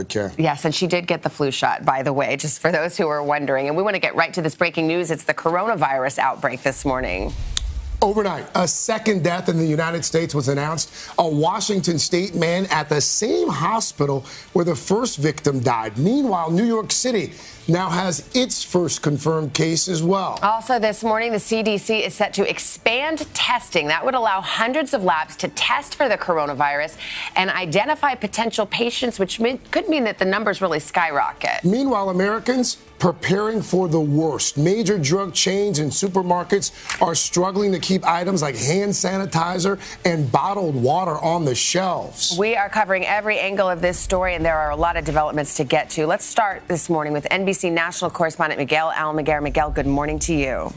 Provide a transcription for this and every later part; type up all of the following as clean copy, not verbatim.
Karen. Yes, and she did get the flu shot, by the way, just for those who are wondering. And we want to get right to this breaking news. It's the coronavirus outbreak this morning. Overnight, a second death in the United States was announced. A Washington state man at the same hospital where the first victim died. Meanwhile, New York City now has its first confirmed case as well. Also this morning, the CDC is set to expand testing. That would allow hundreds of labs to test for the coronavirus and identify potential patients, which could mean that the numbers really skyrocket. Meanwhile, Americans preparing for the worst. Major drug chains and supermarkets are struggling to keep items like hand sanitizer and bottled water on the shelves. We are covering every angle of this story, and there are a lot of developments to get to. Let's start this morning with NBC national correspondent Miguel Almaguer. Miguel, good morning to you.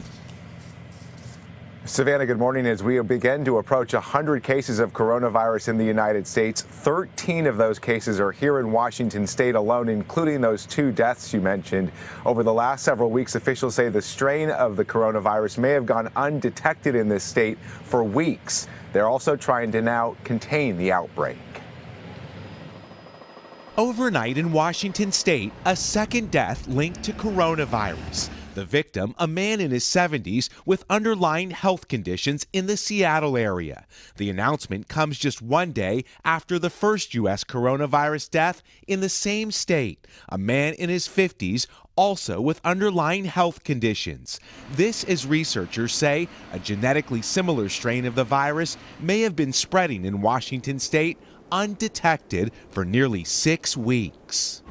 Savannah, good morning. As we begin to approach 100 cases of coronavirus in the United States, 13 of those cases are here in Washington state alone, including those 2 deaths you mentioned. Over the last several weeks, officials say the strain of the coronavirus may have gone undetected in this state for weeks. They're also trying to now contain the outbreak. Overnight in Washington state, a second death linked to coronavirus. The victim, a man in his 70s with underlying health conditions in the Seattle area. The announcement comes just one day after the first U.S. coronavirus death in the same state, a man in his 50s, also with underlying health conditions. This, as researchers say, a genetically similar strain of the virus may have been spreading in Washington state undetected for nearly 6 weeks.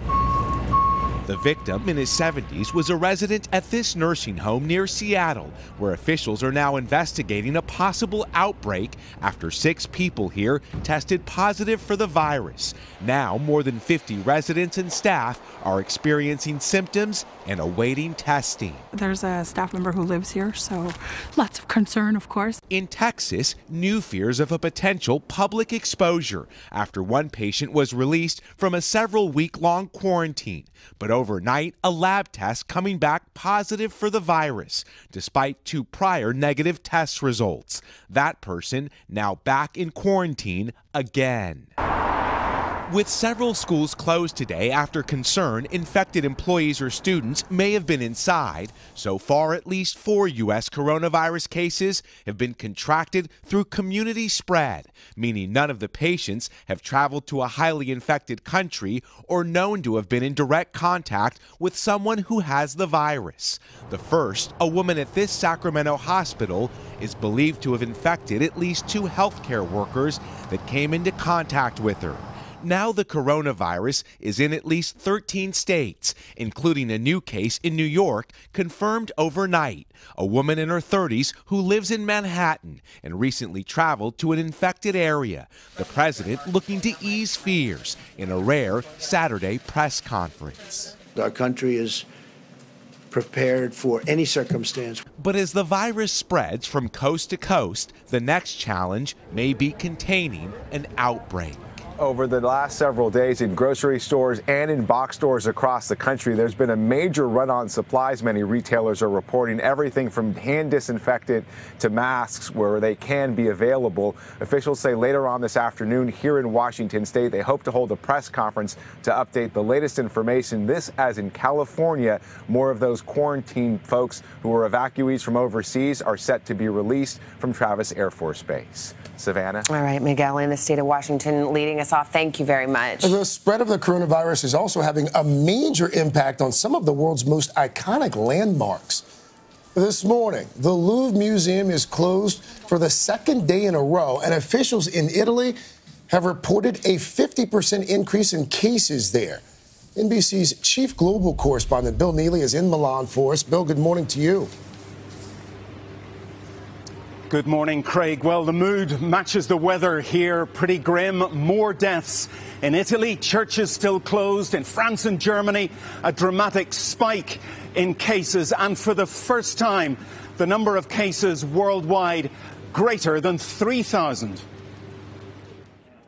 The victim, in his 70s, was a resident at this nursing home near Seattle, where officials are now investigating a possible outbreak after 6 people here tested positive for the virus. Now, more than 50 residents and staff are experiencing symptoms and awaiting testing. There's a staff member who lives here, so lots of concern, of course. In Texas, new fears of a potential public exposure after one patient was released from a several-week-long quarantine. But overnight, a lab test coming back positive for the virus, despite 2 prior negative test results. That person now back in quarantine again. With several schools closed today after concern infected employees or students may have been inside, so far at least 4 U.S. coronavirus cases have been contracted through community spread, meaning none of the patients have traveled to a highly infected country or known to have been in direct contact with someone who has the virus. The first, a woman at this Sacramento hospital, is believed to have infected at least 2 healthcare workers that came into contact with her. Now the coronavirus is in at least 13 states, including a new case in New York confirmed overnight. A woman in her 30s who lives in Manhattan and recently traveled to an infected area. The president looking to ease fears in a rare Saturday press conference. Our country is prepared for any circumstance. But as the virus spreads from coast to coast, the next challenge may be containing an outbreak. Over the last several days in grocery stores and in box stores across the country, there's been a major run on supplies. Many retailers are reporting everything from hand disinfectant to masks where they can be available. Officials say later on this afternoon here in Washington state, they hope to hold a press conference to update the latest information. This as in California, more of those quarantine folks who are evacuees from overseas are set to be released from Travis Air Force Base. Savannah. All right, Miguel, in the state of Washington, leading us off. Thank you very much. The spread of the coronavirus is also having a major impact on some of the world's most iconic landmarks. This morning, the Louvre Museum is closed for the 2nd day in a row, and officials in Italy have reported a 50% increase in cases there. NBC's chief global correspondent, Bill Neely, is in Milan for us. Bill, good morning to you. Good morning, Craig. Well, the mood matches the weather here. Pretty grim. More deaths in Italy. Churches still closed. In France and Germany, a dramatic spike in cases. And for the first time, the number of cases worldwide greater than 3,000.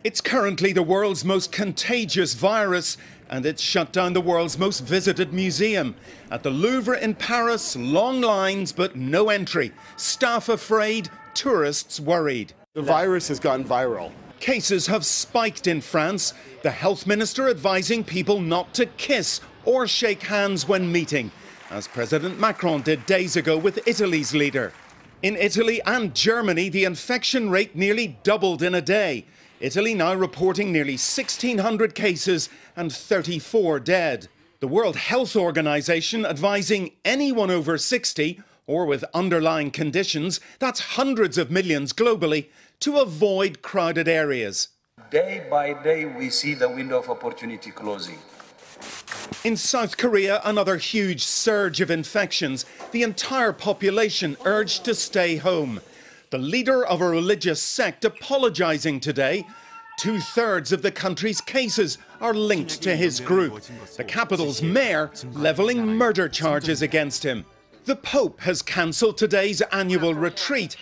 It's currently the world's most contagious virus, and it's shut down the world's most visited museum. At the Louvre in Paris, long lines but no entry. Staff afraid, tourists worried. The virus has gone viral. Cases have spiked in France, the health minister advising people not to kiss or shake hands when meeting, as President Macron did days ago with Italy's leader. In Italy and Germany, the infection rate nearly doubled in a day. Italy now reporting nearly 1,600 cases and 34 dead. The World Health Organization advising anyone over 60 or with underlying conditions, that's hundreds of millions globally, to avoid crowded areas. Day by day, we see the window of opportunity closing. In South Korea, another huge surge of infections. The entire population urged to stay home. The leader of a religious sect apologizing today. 2/3 of the country's cases are linked to his group. The capital's mayor levelling murder charges against him. The Pope has cancelled today's annual retreat.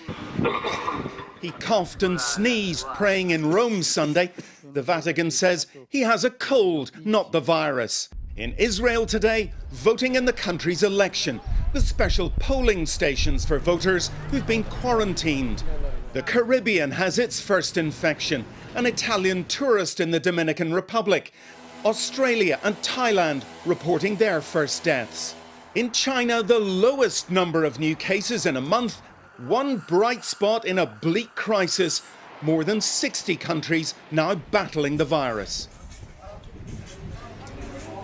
He coughed and sneezed praying in Rome Sunday. The Vatican says he has a cold, not the virus. In Israel today, voting in the country's election, with special polling stations for voters who've been quarantined. The Caribbean has its first infection, an Italian tourist in the Dominican Republic. Australia and Thailand reporting their first deaths. In China, the lowest number of new cases in a month. One bright spot in a bleak crisis. More than 60 countries now battling the virus.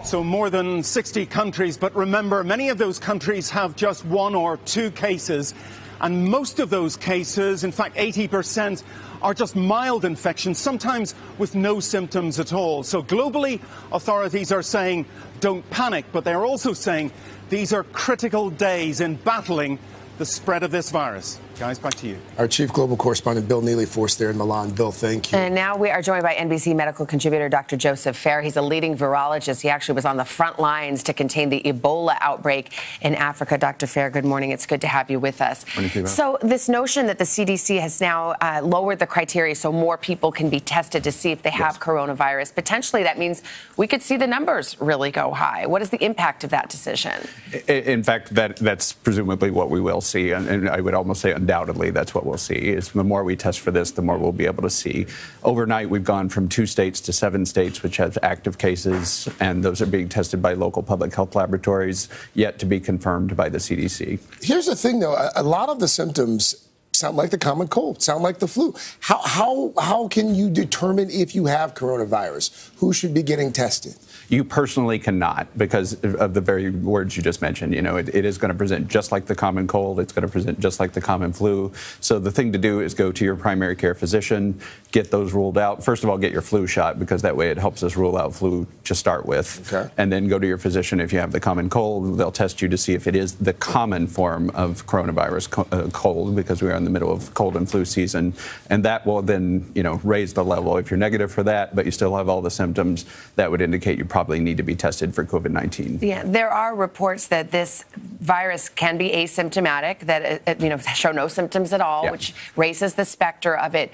So more than 60 countries, but remember, many of those countries have just 1 or 2 cases. And most of those cases, in fact 80%, are just mild infections, sometimes with no symptoms at all. So globally, authorities are saying, don't panic, but they're also saying these are critical days in battling the spread of this virus. Guys, back to you. Our chief global correspondent, Bill Neely, for us there in Milan. Bill, thank you. And now we are joined by NBC medical contributor Dr. Joseph Fair. He's a leading virologist. He actually was on the front lines to contain the Ebola outbreak in Africa. Dr. Fair, good morning. It's good to have you with us. So this notion that the CDC has now lowered the criteria so more people can be tested to see if they have coronavirus, potentially that means we could see the numbers really go high. What is the impact of that decision? In fact, that's presumably what we will see. And I would almost say undoubtedly that's what we'll see. Is the more we test for this, the more we'll be able to see. Overnight, we've gone from 2 states to 7 states, which have active cases, and those are being tested by local public health laboratories, yet to be confirmed by the CDC. Here's the thing, though. A lot of the symptoms sound like the common cold, sound like the flu. How can you determine if you have coronavirus? Who should be getting tested? You personally cannot, because of the very words you just mentioned. You know, it is going to present just like the common cold. It's going to present just like the common flu. So the thing to do is go to your primary care physician, get those ruled out. First of all, get your flu shot, because that way it helps us rule out flu to start with. Okay. And then go to your physician if you have the common cold. They'll test you to see if it is the common form of coronavirus cold, because we are in the middle of cold and flu season. And that will then, you know, raise the level. If you're negative for that, but you still have all the symptoms, that would indicate you probably need to be tested for COVID-19. Yeah, there are reports that this virus can be asymptomatic, that it, show no symptoms at all, which raises the specter of it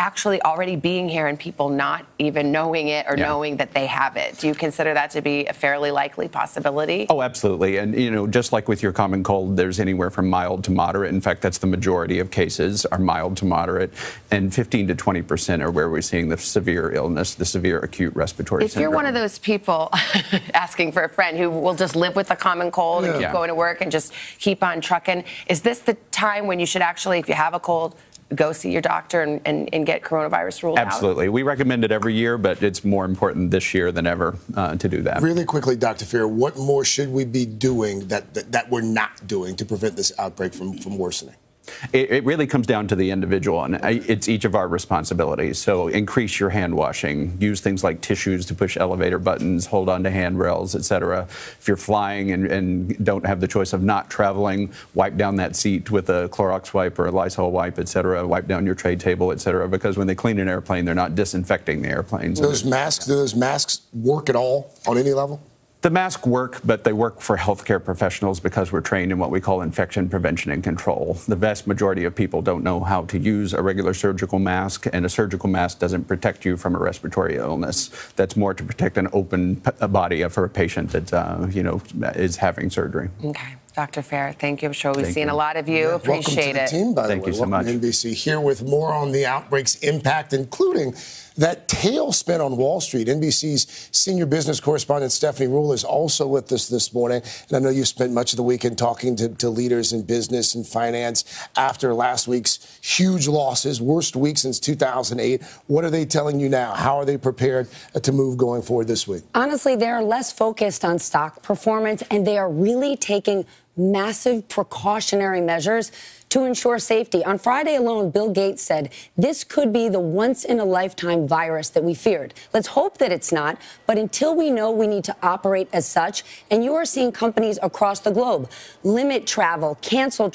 actually already being here and people not even knowing it or knowing that they have it. Do you consider that to be a fairly likely possibility? Oh, absolutely. And, you know, just like with your common cold, there's anywhere from mild to moderate. In fact, that's the majority of cases are mild to moderate. And 15 to 20% are where we're seeing the severe illness, the severe acute respiratory syndrome. If you're one of those people asking for a friend who will just live with a common cold and keep going to work and just keep on trucking, is this the time when you should actually, if you have a cold, go see your doctor and get coronavirus ruled out? Absolutely. We recommend it every year, but it's more important this year than ever to do that. Really quickly, Dr. Fair, what more should we be doing that we're not doing to prevent this outbreak from worsening? It really comes down to the individual, and it's each of our responsibilities. So increase your hand washing, use things like tissues to push elevator buttons, hold on to handrails, etc. If you're flying and don't have the choice of not traveling, wipe down that seat with a Clorox wipe or a Lysol wipe, etc. Wipe down your tray table, etc. Because when they clean an airplane, they're not disinfecting the airplane. Do those masks work at all on any level? The masks work, but they work for healthcare professionals because we're trained in what we call infection prevention and control. The vast majority of people don't know how to use a regular surgical mask, and a surgical mask doesn't protect you from a respiratory illness. That's more to protect an open body for a patient that, is having surgery. Okay. Dr. Fair, thank you. I'm sure we've seen a lot of you. Appreciate Welcome to the team, by the way. Thank you so Welcome much. to NBC, here with more on the outbreak's impact, including that tailspin on Wall Street. NBC's senior business correspondent Stephanie Rule is also with us this morning. And I know you spent much of the weekend talking to leaders in business and finance after last week's huge losses, worst week since 2008. What are they telling you now? How are they prepared to move going forward this week? Honestly, they're less focused on stock performance, and they are really taking massive precautionary measures to ensure safety. On Friday alone, Bill Gates said this could be the once-in-a-lifetime virus that we feared. Let's hope that it's not, but until we know, we need to operate as such. And you are seeing companies across the globe limit travel, cancel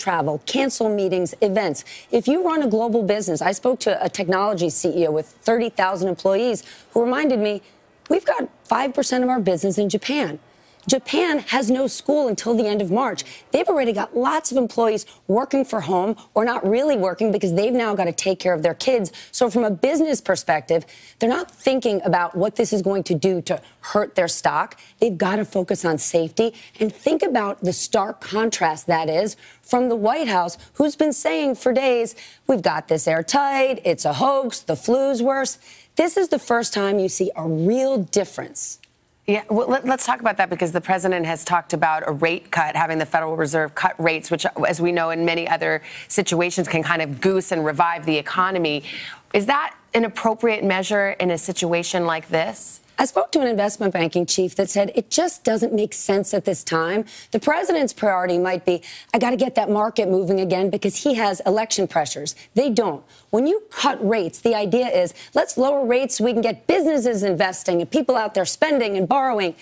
meetings, events. If you run a global business, I spoke to a technology CEO with 30,000 employees who reminded me, we've got 5% of our business in Japan. Japan has no school until the end of March. They've already got lots of employees working from home or not really working because they've now got to take care of their kids. So from a business perspective, they're not thinking about what this is going to do to hurt their stock. They've got to focus on safety and think about the stark contrast that is from the White House, who's been saying for days, we've got this airtight, it's a hoax, the flu's worse. This is the first time you see a real difference. Yeah, well, let's talk about that because the president has talked about a rate cut, having the Federal Reserve cut rates, which, as we know, in many other situations can kind of goose and revive the economy. Is that an appropriate measure in a situation like this? I spoke to an investment banking chief that said it just doesn't make sense at this time. The president's priority might be, I got to get that market moving again because he has election pressures. They don't. When you cut rates, the idea is let's lower rates so we can get businesses investing and people out there spending and borrowing.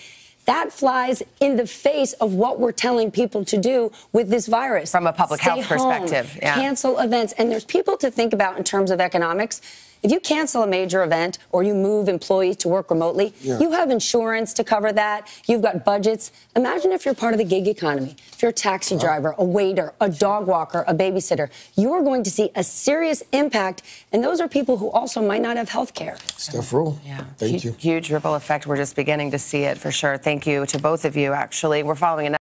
That flies in the face of what we're telling people to do with this virus. From a public health Stay home, perspective. Yeah. Cancel events. And there's people to think about in terms of economics. If you cancel a major event or you move employees to work remotely, you have insurance to cover that. You've got budgets. Imagine if you're part of the gig economy. If you're a taxi driver, a waiter, a dog walker, a babysitter, you are going to see a serious impact. And those are people who also might not have health care. Steph Rule, thank you. Huge ripple effect. We're just beginning to see it for sure. Thank you to both of you, actually. We're following another.